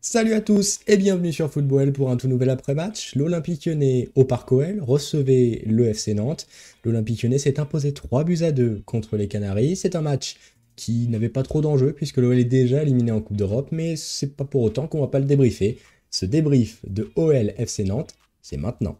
Salut à tous et bienvenue sur Football pour un tout nouvel après-match. L'Olympique Lyonnais au Parc OL recevait le FC Nantes. L'Olympique Lyonnais s'est imposé 3-2 contre les Canaries. C'est un match qui n'avait pas trop d'enjeux puisque l'OL est déjà éliminé en Coupe d'Europe, mais c'est pas pour autant qu'on va pas le débriefer. Ce débrief de OL FC Nantes, c'est maintenant.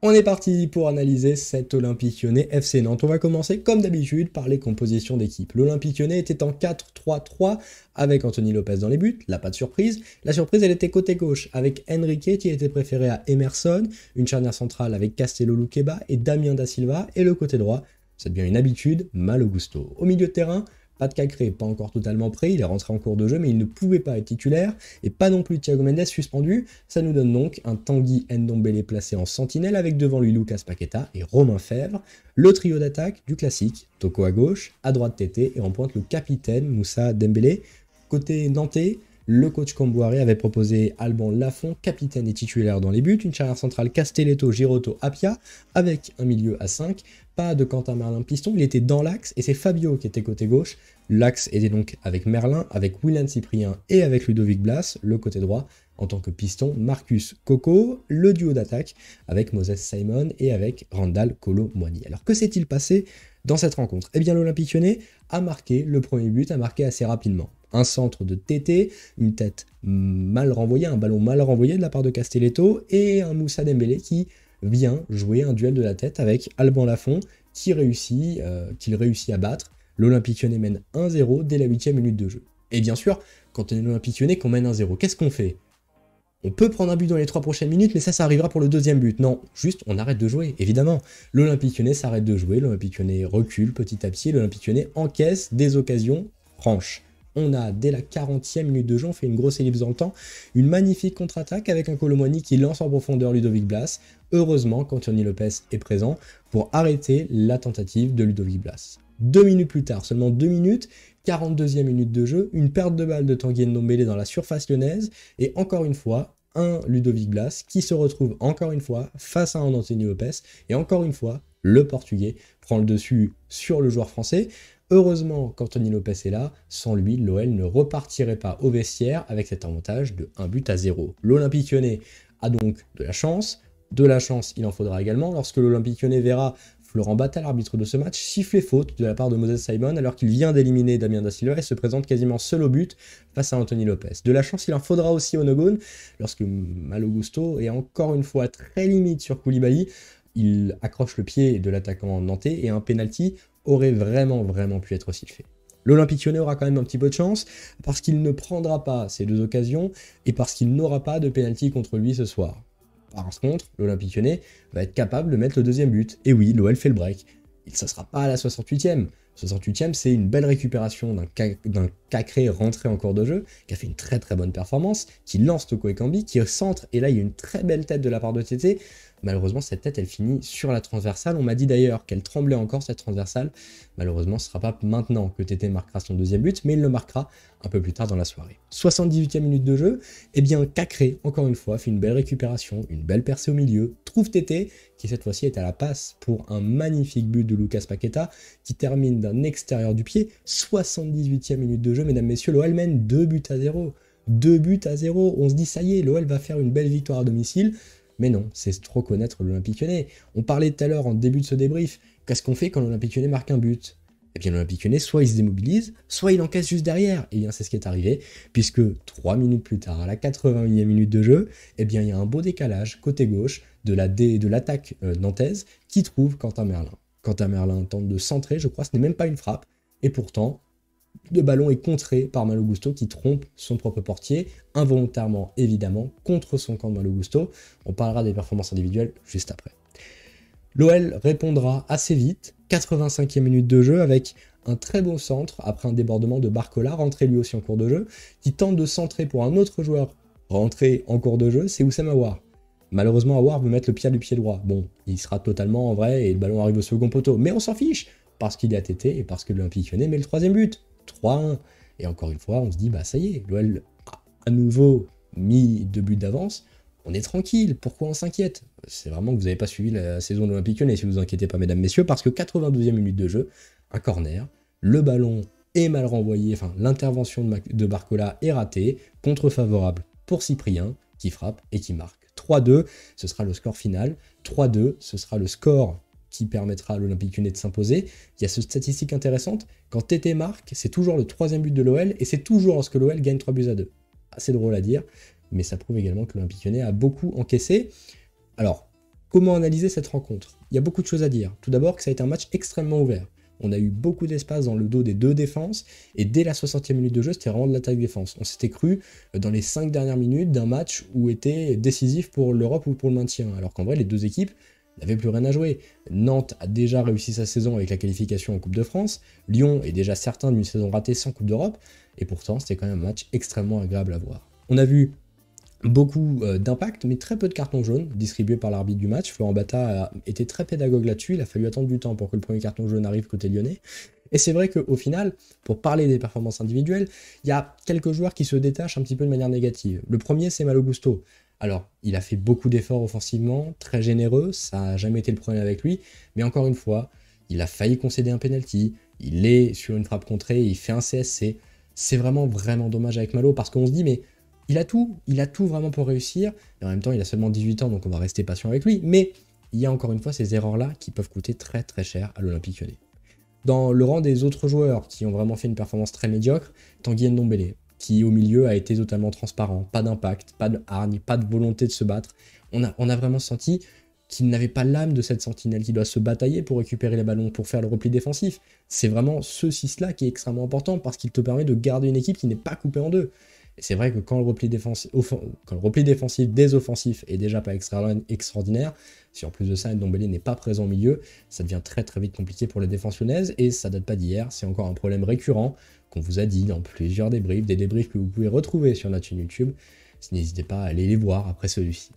On est parti pour analyser cet Olympique Lyonnais FC Nantes. On va commencer comme d'habitude par les compositions d'équipe. L'Olympique Lyonnais était en 4-3-3 avec Anthony Lopez dans les buts, là pas de surprise. La surprise elle était côté gauche avec Henrique qui était préféré à Emerson, une charnière centrale avec Castello Luqueba et Damien Da Silva, et le côté droit, ça devient une habitude, Malo Gusto. Au milieu de terrain, pas de Cacré, pas encore totalement prêt, il est rentré en cours de jeu mais il ne pouvait pas être titulaire, et pas non plus Thiago Mendes suspendu. Ça nous donne donc un Tanguy Ndombele placé en sentinelle avec devant lui Lucas Paqueta et Romain Fèvre. Le trio d'attaque du classique, Toko à gauche, à droite Tété et en pointe le capitaine Moussa Dembélé. Côté nantais, le coach Camboire avait proposé Alban Lafont, capitaine et titulaire dans les buts, une charnière centrale Castelletto, Girotto, Apia, avec un milieu à 5, pas de Quentin Merlin piston, il était dans l'axe, et c'est Fabio qui était côté gauche. L'axe était donc avec Merlin, avec Willian Cyprien et avec Ludovic Blas, le côté droit, en tant que piston, Marcus Coco, le duo d'attaque, avec Moses Simon et avec Randall Kolo Muani. Alors que s'est-il passé dans cette rencontre? Eh bien l'Olympique Lyonnais a marqué le premier but, a marqué assez rapidement. Un centre de Tété, une tête mal renvoyée, un ballon mal renvoyé de la part de Castelletto, et un Moussa Dembélé qui vient jouer un duel de la tête avec Alban Lafont, qu'il réussit à battre. L'Olympique Lyonnais mène 1-0 dès la 8e minute de jeu. Et bien sûr, quand on est l'Olympique Lyonnais qu'on mène 1-0, qu'est-ce qu'on fait? On peut prendre un but dans les 3 prochaines minutes, mais ça arrivera pour le deuxième but. Non, juste on arrête de jouer, évidemment. L'Olympique Lyonnais s'arrête de jouer, l'Olympique Lyonnais recule petit à petit, l'Olympique Lyonnais encaisse des occasions franches. On a, dès la 40e minute de jeu, on fait une grosse ellipse dans le temps, une magnifique contre-attaque avec un Kolo Muani qui lance en profondeur Ludovic Blas. Heureusement qu'Anthony Lopez est présent pour arrêter la tentative de Ludovic Blas. 2 minutes plus tard, seulement 2 minutes, 42e minute de jeu, une perte de balle de Tanguy Ndombele dans la surface lyonnaise, et encore une fois, un Ludovic Blas qui se retrouve encore une fois face à un Anthony Lopez, et encore une fois, le Portugais prend le dessus sur le joueur français. Heureusement qu'Anthony Lopez est là, sans lui, l'OL ne repartirait pas au vestiaire avec cet avantage de 1-0. L'Olympique Lyonnais a donc de la chance il en faudra également lorsque l'Olympique Lyonnais verra Florent Battal, l'arbitre de ce match, siffler faute de la part de Moses Simon alors qu'il vient d'éliminer Damien Da Silva et se présente quasiment seul au but face à Anthony Lopez. De la chance, il en faudra aussi au Nogon lorsque Malo Gusto est encore une fois très limite sur Koulibaly. Il accroche le pied de l'attaquant nantais et un penalty aurait vraiment pu être sifflé. L'Olympique Lyonnais aura quand même un petit peu de chance parce qu'il ne prendra pas ces deux occasions et parce qu'il n'aura pas de penalty contre lui ce soir. Par contre, l'Olympique Lyonnais va être capable de mettre le deuxième but. Et oui, l'OL fait le break. Et ça ne sera pas à la 68e. 68e, c'est une belle récupération d'un Cacré rentré en cours de jeu, qui a fait une très bonne performance, qui lance Toko Ekambi, qui centre, et là il y a une très belle tête de la part de Tété. Malheureusement, cette tête, elle finit sur la transversale. On m'a dit d'ailleurs qu'elle tremblait encore, cette transversale. Malheureusement, ce ne sera pas maintenant que Tété marquera son deuxième but, mais il le marquera un peu plus tard dans la soirée. 78e minute de jeu, et bien Cacré, encore une fois, fait une belle récupération, une belle percée au milieu, trouve Tété, qui cette fois-ci est à la passe pour un magnifique but de Lucas Paqueta, qui termine d'un extérieur du pied. 78e minute de jeu, mesdames, messieurs, l'OL mène 2-0. 2-0, on se dit ça y est, l'OL va faire une belle victoire à domicile. Mais non, c'est trop connaître l'Olympique Lyonnais. On parlait tout à l'heure en début de ce débrief, qu'est-ce qu'on fait quand l'Olympique Lyonnais marque un but? Eh bien l'Olympique Lyonnais, soit il se démobilise, soit il encaisse juste derrière. Et bien c'est ce qui est arrivé, puisque 3 minutes plus tard, à la 81e minute de jeu, eh bien il y a un beau décalage côté gauche de l'attaque nantaise qui trouve Quentin Merlin. Quentin Merlin tente de centrer, je crois, ce n'est même pas une frappe, et pourtant, le ballon est contré par Malo Gusto qui trompe son propre portier, involontairement évidemment, contre son camp de Malo Gusto. On parlera des performances individuelles juste après. L'OL répondra assez vite, 85e minute de jeu, avec un très beau centre, après un débordement de Barcola, rentré lui aussi en cours de jeu, qui tente de centrer pour un autre joueur rentré en cours de jeu, c'est Oussem Aouar. Malheureusement, Aouar veut mettre le pied du pied droit. Bon, il sera totalement en vrai et le ballon arrive au second poteau, mais on s'en fiche, parce qu'il est ATT et parce que l'Olympique Lyonnais met le troisième but. 3-1. Et encore une fois, on se dit, bah ça y est, l'OL a à nouveau mis 2 buts d'avance. On est tranquille, pourquoi on s'inquiète? C'est vraiment que vous n'avez pas suivi la saison de l'Olympique Lyonnais, si vous vous inquiétez pas, mesdames, messieurs, parce que 92e minute de jeu, un corner, Le ballon est mal renvoyé, enfin l'intervention de Barcola est ratée, contre favorable pour Cyprien, qui frappe et qui marque. 3-2, ce sera le score final. 3-2, ce sera le score qui permettra à l'Olympique Lyonnais de s'imposer. Il y a cette statistique intéressante, quand TT marque, c'est toujours le 3e but de l'OL, et c'est toujours lorsque l'OL gagne 3-2. Assez drôle à dire, mais ça prouve également que l'Olympique Lyonnais a beaucoup encaissé. Alors, comment analyser cette rencontre? Il y a beaucoup de choses à dire. Tout d'abord que ça a été un match extrêmement ouvert. On a eu beaucoup d'espace dans le dos des deux défenses, et dès la 60e minute de jeu, c'était vraiment de l'attaque-défense. On s'était cru dans les 5 dernières minutes d'un match où était décisif pour l'Europe ou pour le maintien, alors qu'en vrai, les deux équipes n'avaient plus rien à jouer. Nantes a déjà réussi sa saison avec la qualification en Coupe de France, Lyon est déjà certain d'une saison ratée sans Coupe d'Europe, et pourtant, c'était quand même un match extrêmement agréable à voir. On a vu beaucoup d'impact, mais très peu de cartons jaunes distribués par l'arbitre du match. Florent Bata a été très pédagogue là-dessus, il a fallu attendre du temps pour que le premier carton jaune arrive côté lyonnais. Et c'est vrai qu'au final, pour parler des performances individuelles, il y a quelques joueurs qui se détachent un petit peu de manière négative. Le premier, c'est Malo Gusto. Alors, il a fait beaucoup d'efforts offensivement, très généreux, ça n'a jamais été le problème avec lui, mais encore une fois, il a failli concéder un penalty, il est sur une frappe contrée, il fait un CSC. C'est vraiment dommage avec Malo, parce qu'on se dit, mais il a tout vraiment pour réussir, et en même temps il a seulement 18 ans, donc on va rester patient avec lui, mais il y a encore une fois ces erreurs-là qui peuvent coûter très très cher à l'Olympique Lyonnais. Dans le rang des autres joueurs qui ont vraiment fait une performance très médiocre, Tanguy Ndombele, qui au milieu a été totalement transparent, pas d'impact, pas de hargne, pas de volonté de se battre. On a vraiment senti qu'il n'avait pas l'âme de cette sentinelle, qui doit se batailler pour récupérer les ballons, pour faire le repli défensif. C'est vraiment ce 6-là qui est extrêmement important, parce qu'il te permet de garder une équipe qui n'est pas coupée en deux. Et c'est vrai que quand le repli défensif des offensifs est déjà pas extraordinaire, si en plus de ça Ndombele n'est pas présent au milieu, ça devient très très vite compliqué pour les défenses lyonnaises, et ça date pas d'hier, c'est encore un problème récurrent qu'on vous a dit dans plusieurs débriefs, des débriefs que vous pouvez retrouver sur notre chaîne YouTube. N'hésitez pas à aller les voir après celui-ci.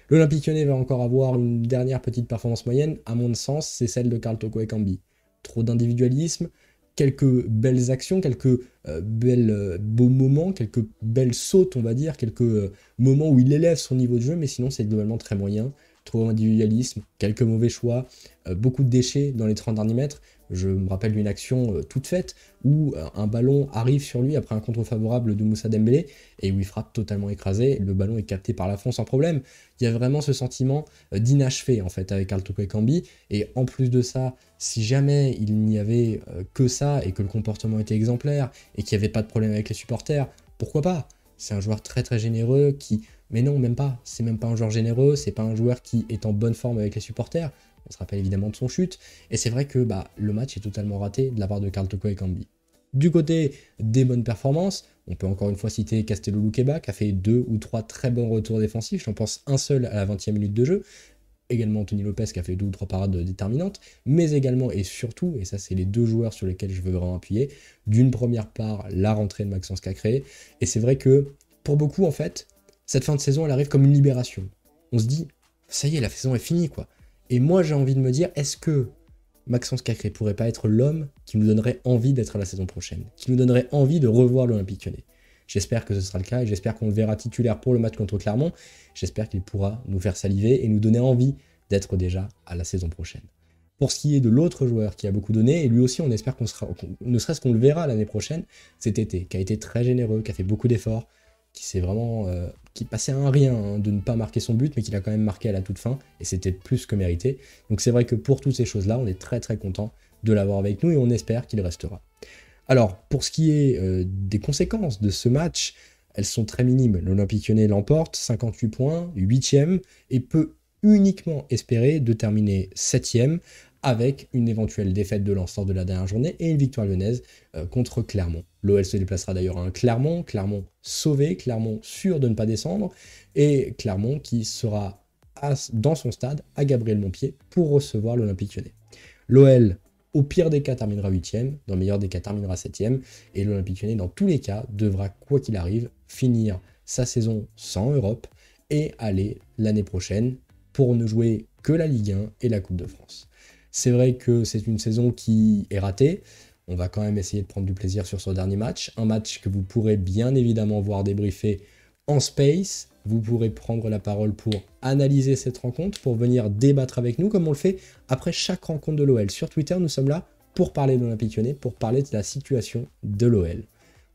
L'Olympique Lyonnais va encore avoir une dernière petite performance moyenne, à mon sens, c'est celle de Karl Toko Ekambi. Trop d'individualisme, quelques belles actions, quelques beaux moments, quelques belles sautes, on va dire, quelques moments où il élève son niveau de jeu, mais sinon c'est globalement très moyen. Trop d'individualisme, quelques mauvais choix, beaucoup de déchets dans les 30 derniers mètres. Je me rappelle d'une action toute faite où un ballon arrive sur lui après un contre favorable de Moussa Dembélé et où il frappe totalement écrasé, le ballon est capté par Lafont sans problème. Il y a vraiment ce sentiment d'inachevé en fait avec Karl Toko Ekambi, et en plus de ça, si jamais il n'y avait que ça et que le comportement était exemplaire et qu'il n'y avait pas de problème avec les supporters, pourquoi pas? C'est un joueur très très généreux qui... Mais non, même pas, c'est même pas un joueur généreux, c'est pas un joueur qui est en bonne forme avec les supporters. On se rappelle évidemment de son chute, et c'est vrai que le match est totalement raté de la part de Karl Toko Ekambi. Du côté des bonnes performances, on peut encore une fois citer Castello Luqueba, qui a fait 2 ou 3 très bons retours défensifs, j'en pense un seul à la 20e minute de jeu, également Anthony Lopez qui a fait 2 ou 3 parades déterminantes, mais également et surtout, et ça c'est les deux joueurs sur lesquels je veux vraiment appuyer, d'une première part, la rentrée de Maxence Cacré, et c'est vrai que pour beaucoup en fait, cette fin de saison elle arrive comme une libération. On se dit, ça y est, la saison est finie quoi. Et moi, j'ai envie de me dire, est-ce que Maxence Cacré pourrait pas être l'homme qui nous donnerait envie d'être la saison prochaine, qui nous donnerait envie de revoir l'Olympique Lyonnais? J'espère que ce sera le cas, et j'espère qu'on le verra titulaire pour le match contre Clermont. J'espère qu'il pourra nous faire saliver et nous donner envie d'être déjà à la saison prochaine. Pour ce qui est de l'autre joueur qui a beaucoup donné, et lui aussi on espère ne serait-ce qu'on le verra l'année prochaine, c'est Tété, qui a été très généreux, qui a fait beaucoup d'efforts, qui s'est vraiment... qui passait à un rien de ne pas marquer son but, mais qu'il a quand même marqué à la toute fin, et c'était plus que mérité. Donc c'est vrai que pour toutes ces choses-là, on est très très content de l'avoir avec nous, et on espère qu'il restera. Alors, pour ce qui est des conséquences de ce match, elles sont très minimes. L'Olympique Lyonnais l'emporte, 58 points, 8e, et peut uniquement espérer de terminer 7e, avec une éventuelle défaite de Lens lors de la dernière journée et une victoire lyonnaise contre Clermont. L'OL se déplacera d'ailleurs à un Clermont, Clermont sauvé, Clermont sûr de ne pas descendre, et Clermont qui sera dans son stade à Gabriel-Montpied pour recevoir l'Olympique Lyonnais. L'OL, au pire des cas, terminera 8e, dans le meilleur des cas, terminera 7e, et l'Olympique Lyonnais, dans tous les cas, devra, quoi qu'il arrive, finir sa saison sans Europe et aller l'année prochaine pour ne jouer que la Ligue 1 et la Coupe de France. C'est vrai que c'est une saison qui est ratée. On va quand même essayer de prendre du plaisir sur ce dernier match. Un match que vous pourrez bien évidemment voir débriefer en space. Vous pourrez prendre la parole pour analyser cette rencontre, pour venir débattre avec nous, comme on le fait après chaque rencontre de l'OL. Sur Twitter, nous sommes là pour parler de l'Olympique Lyonnais, pour parler de la situation de l'OL.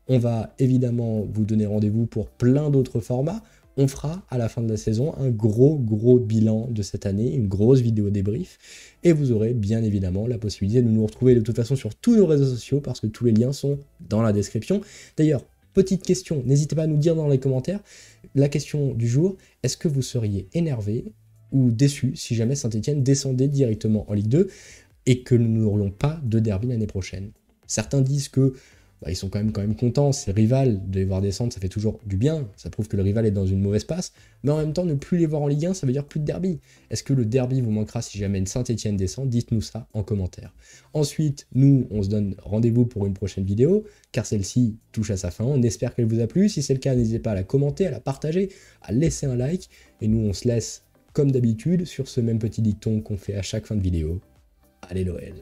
On va évidemment vous donner rendez-vous pour plein d'autres formats. On fera à la fin de la saison un gros bilan de cette année, une grosse vidéo débrief, et vous aurez bien évidemment la possibilité de nous retrouver de toute façon sur tous nos réseaux sociaux parce que tous les liens sont dans la description. D'ailleurs, petite question, n'hésitez pas à nous dire dans les commentaires la question du jour, est-ce que vous seriez énervé ou déçu si jamais Saint-Etienne descendait directement en Ligue 2 et que nous n'aurions pas de derby l'année prochaine? Certains disent que ils sont quand même contents, c'est rival, de les voir descendre, ça fait toujours du bien, ça prouve que le rival est dans une mauvaise passe, mais en même temps, ne plus les voir en Ligue 1, ça veut dire plus de derby. Est-ce que le derby vous manquera si jamais une Saint-Etienne descend? Dites-nous ça en commentaire. Ensuite, nous, on se donne rendez-vous pour une prochaine vidéo, car celle-ci touche à sa fin, on espère qu'elle vous a plu, si c'est le cas, n'hésitez pas à la commenter, à la partager, à laisser un like, et nous, on se laisse, comme d'habitude, sur ce même petit dicton qu'on fait à chaque fin de vidéo. Allez l'OL!